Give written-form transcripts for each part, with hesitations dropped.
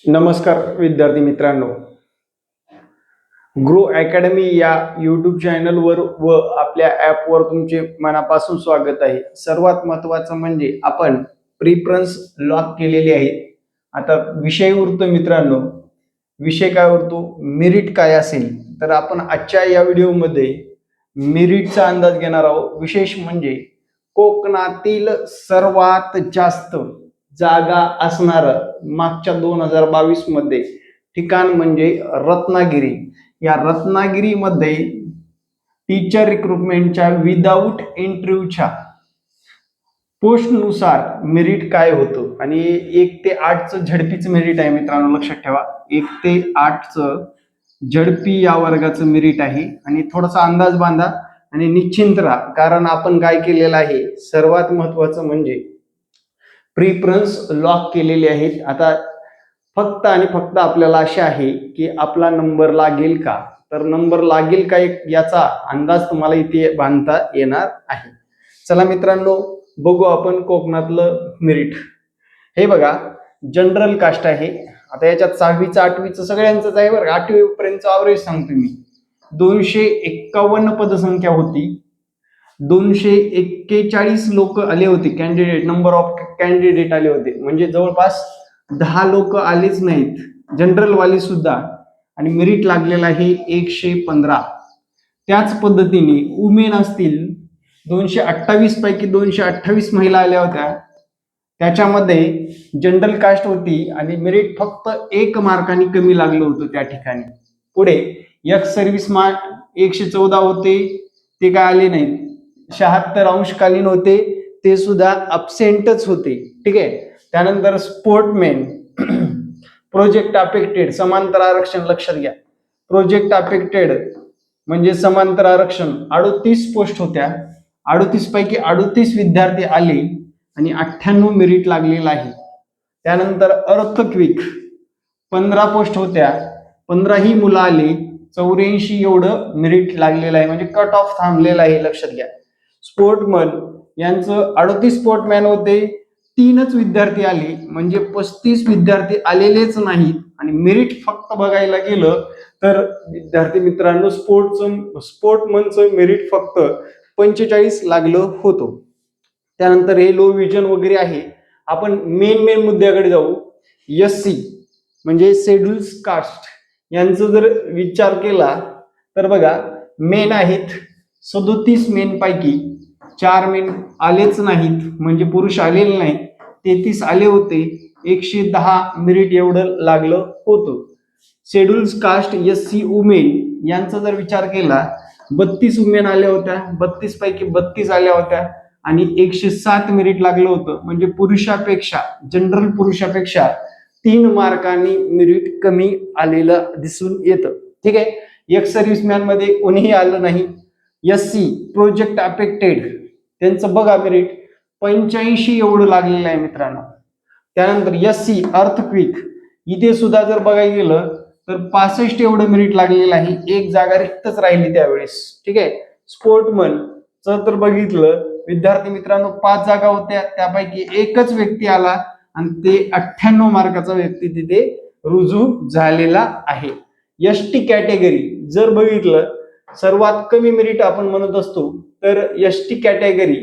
नमस्कार विद्यार्थी मित्रांनो, ग्रो अकॅडमी या यूट्यूब चॅनलवर व आपल्या ॲपवर तुमचे मनापासून स्वागत आहे. सर्वात महत्त्वाचं म्हणजे आपण प्रिफरन्स लॉक केलेले आहेत. आता विषय उरतो मित्रांनो, विषय काय उरतो, मेरिट काय असेल. तर आपण आजच्या या व्हिडिओमध्ये मेरिटचा अंदाज घेणार आहोत. विशेष म्हणजे कोकणातील सर्वात जास्त जागा असणार मागच्या 2022 मध्ये ठिकाण म्हणजे रत्नागिरी. या रत्नागिरीमध्ये टीचर रिक्रुटमेंटच्या विदाऊट इंटरव्ह्यूच्या पोस्टनुसार मेरिट काय होतं आणि 1 ते 8चं झडपीचं मेरिट आहे मित्रांनो, लक्षात ठेवा. 1 ते 8चं झडपी या वर्गाचं मेरिट आहे आणि थोडासा अंदाज बांधा आणि निश्चिंत राहा, कारण आपण काय केलेलं आहे, सर्वात महत्वाचं म्हणजे प्रिफरन्स लॉक केलेले आहेत. आता फक्त आणि फक्त आपल्याला आशा आहे की आपला नंबर लागेल का, तर नंबर लागेल का याचा अंदाज तुम्हाला इथे बांधता येणार आहे. चला मित्रांनो, बघू आपण कोकणातलं मेरिट. हे बघा, जनरल कास्ट आहे. आता याच्यात 6वीचं 8वीचं सगळ्यांचंच आहे बरं. 8वी पर्यंत ॲव्हरेज सांगतो मी. 251 पदसंख्या होती. 241 लोक आले होते कॅन्डिडेट, नंबर ऑफ कॅन्डिडेट आले होते, म्हणजे जवळपास 10 लोक आलेच नाहीत, जनरल वाले सुद्धा. आणि मेरिट लागलेला आहे 115. त्याच पद्धतीने वुमेन असतील, 228 पैकी 228 महिला आल्या होत्या. त्याच्यामध्ये जनरल कास्ट होती आणि मेरिट फक्त 1 मार्काने कमी लागलं होतं त्या ठिकाणी. पुढे एक्स सर्व्हिसमॅन 114 होते, ते काय आले नाहीत. 76 अंशकालीन होते, ते सुद्धा अब्सेंटच होते. ठीक आहे. त्यानंतर स्पोर्टमॅन, प्रोजेक्ट अफेक्टेड, समांतर आरक्षण लक्षात घ्या. प्रोजेक्ट अफेक्टेड म्हणजे समांतर आरक्षण 38 पोस्ट होत्या. 38 पैकी 38 विद्यार्थी आले आणि 98 मेरिट लागलेला आहे. त्यानंतर अर्थक्विक 15 पोस्ट होत्या, 15 ही मुलं आली, 84 एवढं मेरिट लागलेलं आहे, म्हणजे कट ऑफ थांबलेला आहे, लक्षात घ्या. स्पोर्टमन यांचं 38 स्पोर्टमॅन होते, 3च विद्यार्थी आले, म्हणजे 35 विद्यार्थी आलेलेच नाहीत. आणि मेरिट फक्त बघायला गेलं तर विद्यार्थी मित्रांनो, स्पोर्टमनचं मेरिट फक्त 45 लागलं होतं. त्यानंतर हे लो विजन वगैरे आहे. आपण मेन मुद्द्याकडे जाऊ. SC म्हणजे शेड्यूल्ड कास्ट यांचं जर विचार केला तर बघा, मेन आहेत 37 मेन पैकी 4 मेन आलेच नाहीत, म्हणजे पुरुष आलेले नाहीत. 33 आले होते, 110 मेरिट एवढं लागलं होतं. शेड्यूल्ड कास्ट SC वुमेन यांचा जर विचार केला, 32 वुमेन आल्या होत्या, 32 पैकी 32 आल्या होत्या आणि 107 मेरिट लागलं होतं, म्हणजे पुरुषापेक्षा, जनरल पुरुषापेक्षा 3 मार्कांनी मेरिट कमी आलेलं दिसून येतं. ठीक आहे. एक्स सर्व्हिसमॅन मध्ये कोणीही आलं नाही. SC प्रोजेक्ट अफेक्टेड त्यांचं बघा मेरिट 85 एवढं लागलेलं आहे मित्रांनो. त्यानंतर SC अर्थक्विक इथे सुद्धा जर बघायला गेलं तर 65 एवढं मेरिट लागलेलं आहे, 1 जागा रिक्तच राहिली त्यावेळेस. ठीक आहे. स्पोर्टमन तर बघितलं विद्यार्थी मित्रांनो, 5 जागा होत्या, त्यापैकी एकच व्यक्ती आला आणि ते 98 मार्काचा व्यक्ती तिथे रुजू झालेला आहे. ST कॅटेगरी जर बघितलं, सर्वात कमी मेरिट आपण म्हणत असतो, तर ST कॅटेगरी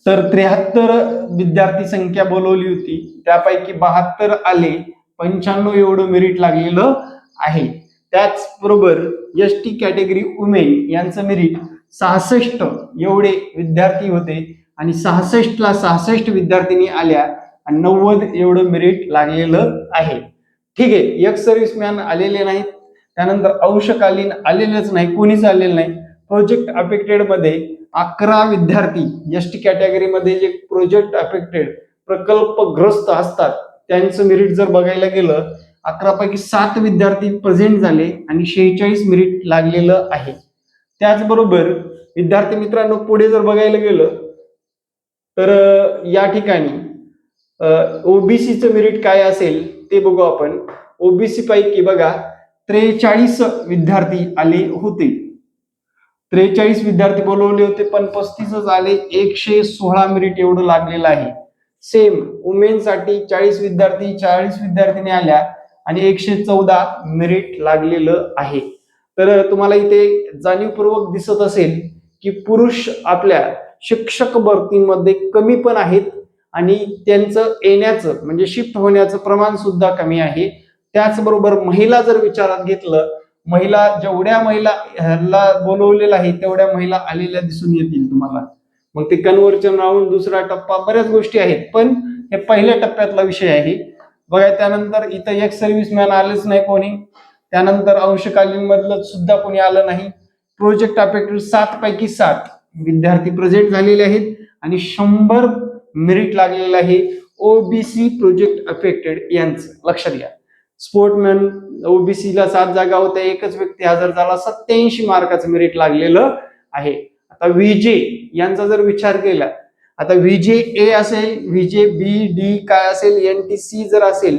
तर 73 विद्यार्थी संख्या बोलवली होती, त्यापैकी 72 आले, 95 एवढं मेरिट लागलेलं आहे. त्याचबरोबर ST कॅटेगरी वुमेन यांचं मेरिट 66 एवढे विद्यार्थी होते आणि 66ला 66 विद्यार्थिनी आल्या आणि 90 एवढं मेरिट लागलेलं आहे. ठीक आहे. एक्स सर्व्हिसमॅन आलेले नाहीत. त्यानंतर अंशकालीन आलेलेच नाही, कोणीच आलेलं नाही. प्रोजेक्ट अफेक्टेड मध्ये 11 विद्यार्थी, ST कॅटेगरीमध्ये जे प्रोजेक्ट अफेक्टेड प्रकल्पग्रस्त असतात त्यांचं मेरिट जर बघायला गेलं, 11 पैकी 7 विद्यार्थी प्रेझेंट झाले आणि 46 मेरिट लागलेलं आहे. त्याचबरोबर विद्यार्थी मित्रांनो, पुढे जर बघायला गेलं तर या ठिकाणी ओबीसीचं मेरिट काय असेल ते बघू आपण. ओबीसी पैकी बघा 43 विद्यार्थी आले होते, 43 विद्यार्थी बोलवले होते, पण 35च आले, 116 मेरिट एवढं लागलेलं आहे. सेम वुमेनसाठी 40 विद्यार्थी 40 विद्यार्थिनी आल्या आणि 114 मेरिट लागलेलं आहे. तर तुम्हाला इथे जाणीवपूर्वक दिसत असेल की पुरुष आपल्या शिक्षक भरतीमध्ये कमी पण आहेत आणि त्यांचं येण्याचं म्हणजे शिफ्ट होण्याचं प्रमाण सुद्धा कमी आहे. त्याचबरोबर महिला जर विचारात घेतलं, महिला जेवढ्या महिला ह्याला बोलवलेलं आहे तेवढ्या महिला आलेल्या दिसून येतील तुम्हाला. मग ते कन्व्हर्जन राऊंड, दुसरा टप्पा, बऱ्याच गोष्टी आहेत, पण हे पहिल्या टप्प्यातला विषय आहे बघा. त्यानंतर इथं एक सर्व्हिसमॅन आलेच नाही कोणी, त्यानंतर अंशकालीन मधलं सुद्धा कोणी आलं नाही. प्रोजेक्ट अफेक्टेड 7 पैकी 7 विद्यार्थी प्रेझेंट झालेले आहेत आणि 100 मेरिट लागलेलं आहे ओबीसी प्रोजेक्ट अफेक्टेड यांचं. लक्षात घ्या, स्पोर्टमॅन ओबीसीला 7 जागा होत्या, एकच व्यक्ती हजर झाला, 87 मार्काचं मेरिट लागलेलं आहे. आता व्हीजे यांचा जर विचार केला, आता व्हीजे ए असेल, व्हीजे बी डी काय असेल, एनटीसी जर असेल,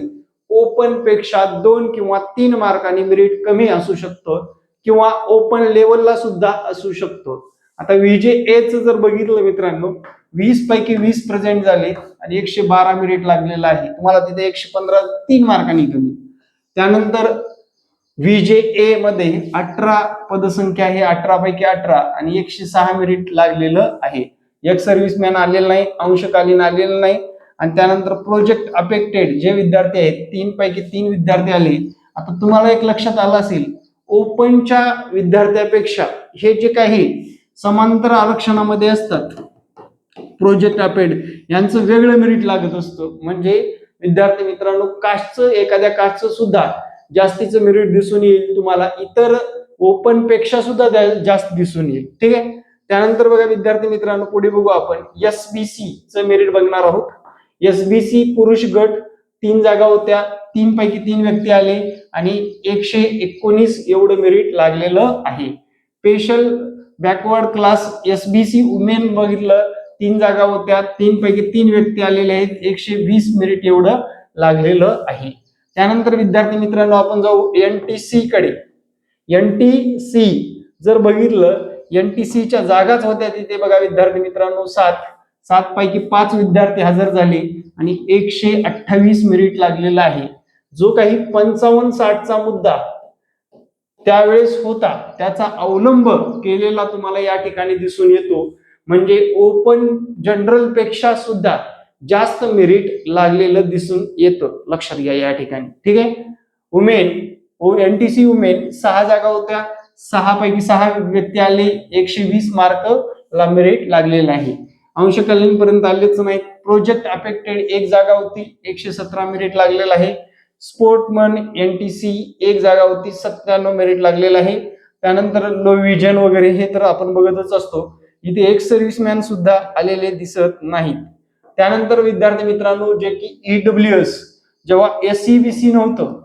ओपन पेक्षा 2 किंवा 3 मार्कांनी मेरिट कमी असू शकतं किंवा ओपन लेवलला सुद्धा असू शकतो. आता व्हीजे ए च जर बघितलं मित्रांनो, 20 पैकी 20 प्रेझेंट झाले आणि 112 मेरिट लागलेलं आहे. तुम्हाला तिथे 115 3 मार्कांनी कमी. त्यानंतर व्हीजे ए मध्ये 18 पदसंख्या आहे, 18 पैकी 18 आणि 106 मेरिट लागलेलं आहे. एक सर्व्हिसमॅन आलेलं नाही, अंशकालीन आलेलं नाही. आणि त्यानंतर प्रोजेक्ट अफेक्टेड जे विद्यार्थी आहेत 3 पैकी 3 विद्यार्थी आले. आता तुम्हाला एक लक्षात आलं असेल, ओपनच्या विद्यार्थ्यापेक्षा हे जे काही समांतर आरक्षणामध्ये असतात प्रोजेक्ट अफेक्टेड यांचं वेगळं मेरिट लागत असतं. म्हणजे विद्यार्थी मित्रांनो, कास्टचं, एखाद्या कास्टचं सुद्धा जास्तीचं मेरिट दिसून येईल तुम्हाला, इतर ओपन पेक्षा सुद्धा जास्त दिसून येईल. ठीक आहे. त्यानंतर बघा विद्यार्थी मित्रांनो, पुढे बघू आपण एसबीसी चं मेरिट बघणार आहोत. एसबीसी पुरुष गट 3 जागा होत्या, 3 पैकी 3 व्यक्ती आले आणि 119 एवढं मेरिट लागलेलं आहे. Special backward class SBC women बघितलं, 3 जागा होत्या, 3 पैकी 3 व्यक्ती आलेले आहेत, 120 मेरिट एवढं लागलेलं आहे. त्यानंतर विद्यार्थी मित्रांनो आपण जाऊ एनटीसी कडे. एनटीसी जर बघितलं, एनटीसीच्या जागाच होत्या तिथे बघा विद्यार्थी मित्रांनो 7 पैकी 5 विद्यार्थी हजर झाले आणि 128 मेरिट लागलेला आहे. जो काही 55-60 चा मुद्दा त्यावेळेस होता त्याचा अवलंब केलेला तुम्हाला या ठिकाणी दिसून येतो. म्हणजे ओपन जनरल पेक्षा सुद्धा जास्त मेरिट लागलेलं दिसून येतं. लक्षात घ्या या ठिकाणी. ठीक आहे. वुमेन एनटीसी वुमेन 6 जागा होत्या, 6 पैकी 6 व्यक्ती आले, 120 मार्क ला मेरिट लागलेलं आहे. अंशकालीन पर्यंत आलेच नाही. प्रोजेक्ट अफेक्टेड 1 जागा होती, 117 मेरिट लागलेलं आहे. स्पोर्टमन एनटीसी 1 जागा होती, 97 मेरिट लागलेलं आहे. त्यानंतर लो विजन वगैरे हे तर आपण बघतच असतो. इथे एक सर्व्हिसमॅन सुद्धा आलेले दिसत नाहीत. त्यानंतर विद्यार्थी मित्रांनो, जे की ईडब्ल्यूएस, जेव्हा एसईबीसी नव्हतं,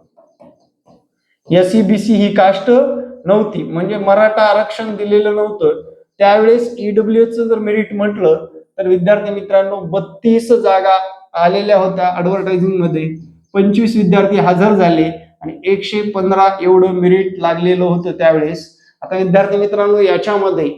एसईबीसी ही कास्ट नव्हती म्हणजे मराठा आरक्षण दिलेलं नव्हतं, त्यावेळेस ईडब्ल्यूएस जर मेरिट म्हटलं तर विद्यार्थी मित्रांनो 32 जागा आलेल्या होत्या ऍडव्हर्टायझिंग मध्ये, 25 विद्यार्थी हजर झाले आणि 115 एवढं मेरिट लागलेलं होतं त्यावेळेस. आता विद्यार्थी मित्रांनो, याच्यामध्ये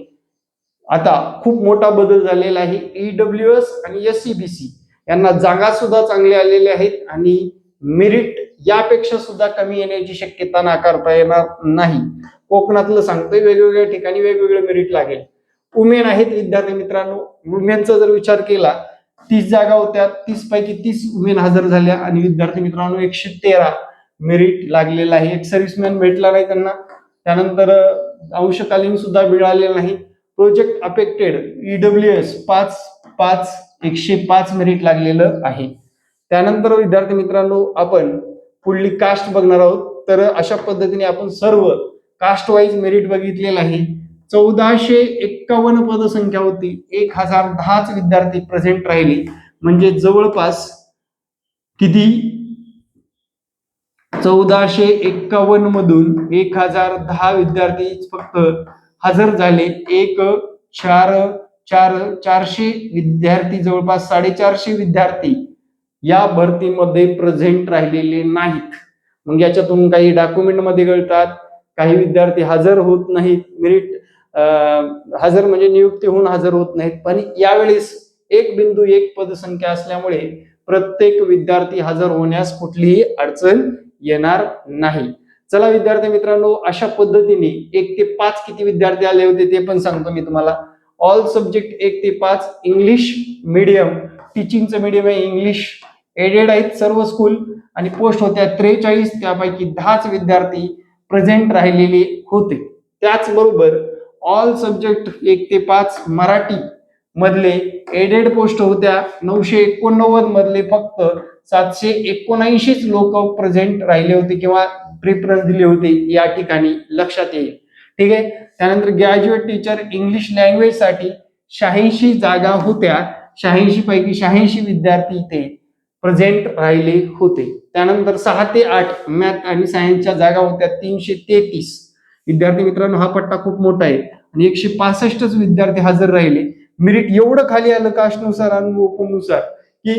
आता खूप मोठा बदल झालेला आहे. ईडब्ल्यूएस आणि एसईबीसी यांना जागा सुद्धा चांगल्या आलेल्या आहेत आणि मेरिट यापेक्षा सुद्धा कमी येण्याची शक्यता नाकारता येणार नाही. कोकणातलं सांगतोय, वेगवेगळ्या ठिकाणी वेगवेगळे मेरिट लागेल. वुमेन आहेत विद्यार्थी मित्रांनो, वुमेनचा जर विचार केला 30 जागा होत्या, 30 पैकी 30 वुमेन हजर झाल्या आणि विद्यार्थी मित्रांनो 113 मेरिट लागलेलं आहे. एक सर्व्हिसमॅन भेटला नाही त्यांना. त्यानंतर अंशकालीन सुद्धा मिळालेलं नाही. प्रोजेक्ट अफेक्टेड ईडब्ल्यूएस 105 मेरिट लागलेलं आहे. त्यानंतर विद्यार्थी मित्रांनो आपण पुढली कास्ट बघणार आहोत. तर अशा पद्धतीने आपण सर्व कास्ट वाईज मेरिट बघितलेलं आहे. 1451 पदसंख्या होती, 1010 विद्यार्थी प्रेझेंट राहिले. म्हणजे जवळपास किती, 1451 मधून 1010 विद्यार्थी फक्त हजर झाले. 400 विद्यार्थी, जवळपास 450 विद्यार्थी या भरतीमध्ये प्रेझेंट राहिलेले नाहीत. मग याच्यातून काही डॉक्युमेंट मध्ये गळतात, काही विद्यार्थी हजर होत नाहीत. मेरिट हजर म्हणजे नियुक्ती होऊन हजर होत नाहीत. पण यावेळेस 1.1 पदसंख्या असल्यामुळे प्रत्येक विद्यार्थी हजर होण्यास कुठलीही अडचण येणार नाही. चला विद्यार्थी मित्रांनो, अशा पद्धतीने 1 ते 5 किती विद्यार्थी आले होते ते पण सांगतो मी तुम्हाला. ऑल सब्जेक्ट 1 ते 5, इंग्लिश मीडियम, टीचिंगचं मीडियम आहे इंग्लिश, एडेड आहेत सर्व स्कूल, आणि पोस्ट होत्या 43, त्यापैकी 10च विद्यार्थी प्रेझेंट राहिलेले होते. त्याचबरोबर ऑल सब्जेक्ट 1 ते 5 मराठी मधले एडेड पोस्ट होत्या 989 मधले फक्त 779 लोक प्रेझेंट राहिले होते किंवा प्रिफरन्स दिले होते, या ठिकाणी लक्षात येईल. ठीक आहे. त्यानंतर ग्रॅज्युएट टीचर इंग्लिश लँग्वेज साठी 86 जागा होत्या, 86 पैकी 86 विद्यार्थी ते प्रेझेंट राहिले होते. त्यानंतर 6 ते 8 मॅथ आणि सायन्सच्या जागा होत्या 333. विद्यार्थी मित्रांनो, हा पट्टा खूप मोठा आहे आणि 165च विद्यार्थी हजर राहिले. मेरिट एवढं खाली आलं कास्टनुसार आणि ओपननुसार की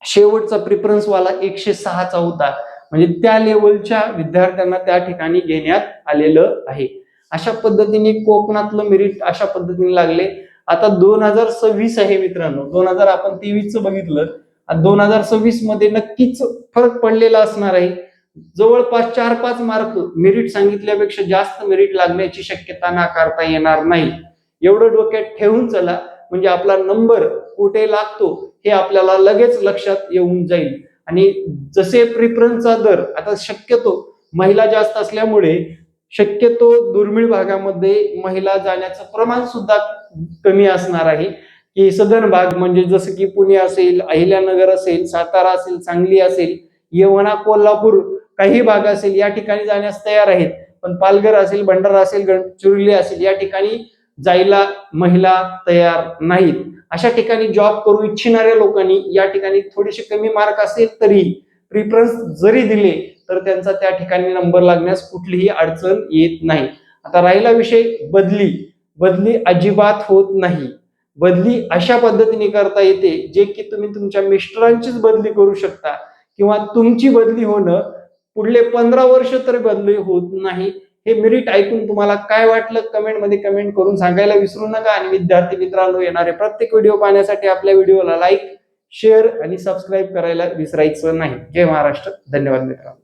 शेवटचा प्रिफरन्स वाला 106चा होता. म्हणजे त्या लेवलच्या विद्यार्थ्यांना त्या ठिकाणी घेण्यात आलेलं आहे. अशा पद्धतीने कोकणातलं मेरिट अशा पद्धतीने लागले. आता 2026 आहे मित्रांनो, 2023च बघितलं, 2026 मध्ये नक्कीच फरक पडलेला असणार आहे. जवळपास 4-5 मार्क मेरिट सांगितल्यापेक्षा जास्त मेरिट लागण्याची शक्यता नाकारता येणार नाही. एवढं डोक्यात ठेवून चला, म्हणजे आपला नंबर कुठे लागतो हे आपल्याला लगेच लक्षात येऊन जाईल. आणि जसे प्रिफरन्सचा दर आता शक्यतो महिला जास्त असल्यामुळे शक्यतो दुर्मिळ भागामध्ये महिला जाण्याचं प्रमाण सुद्धा कमी असणार आहे. की सदन भाग म्हणजे जसं की पुणे असेल, अहिल्यानगर असेल, सातारा असेल, सांगली असेल, येवला, कोल्हापूर काही भाग असेल, या ठिकाणी जाण्यास तयार आहेत. पण पालघर असेल, भंडारा असेल, गडचिरोली असेल, या ठिकाणी जायला महिला तयार नाहीत. अशा ठिकाणी जॉब करू इच्छिणाऱ्या लोकांनी या ठिकाणी थोडेसे कमी मार्क असेल तरी प्रिफरन्स जरी दिले तर त्यांचा त्या ठिकाणी नंबर लागण्यास कुठलीही अडचण येत नाही. आता राहिला विषय बदली अजिबात होत नाही. बदली अशा पद्धतीने करता येते जे की तुम्ही तुमच्या मिस्टरांचीच बदली करू शकता किंवा तुमची बदली होणं पुढले 15 वर्ष तरी बदली होत नाही. हे मेरिट ऐकून तुम्हाला काय वाटलं कमेंटमध्ये कमेंट करून सांगायला विसरू नका. आणि विद्यार्थी मित्रांनो, येणारे प्रत्येक व्हिडिओ पाहण्यासाठी आपल्या व्हिडिओला लाईक, शेअर आणि सबस्क्राईब करायला विसरायचं नाही. जय महाराष्ट्र. धन्यवाद मित्रांनो.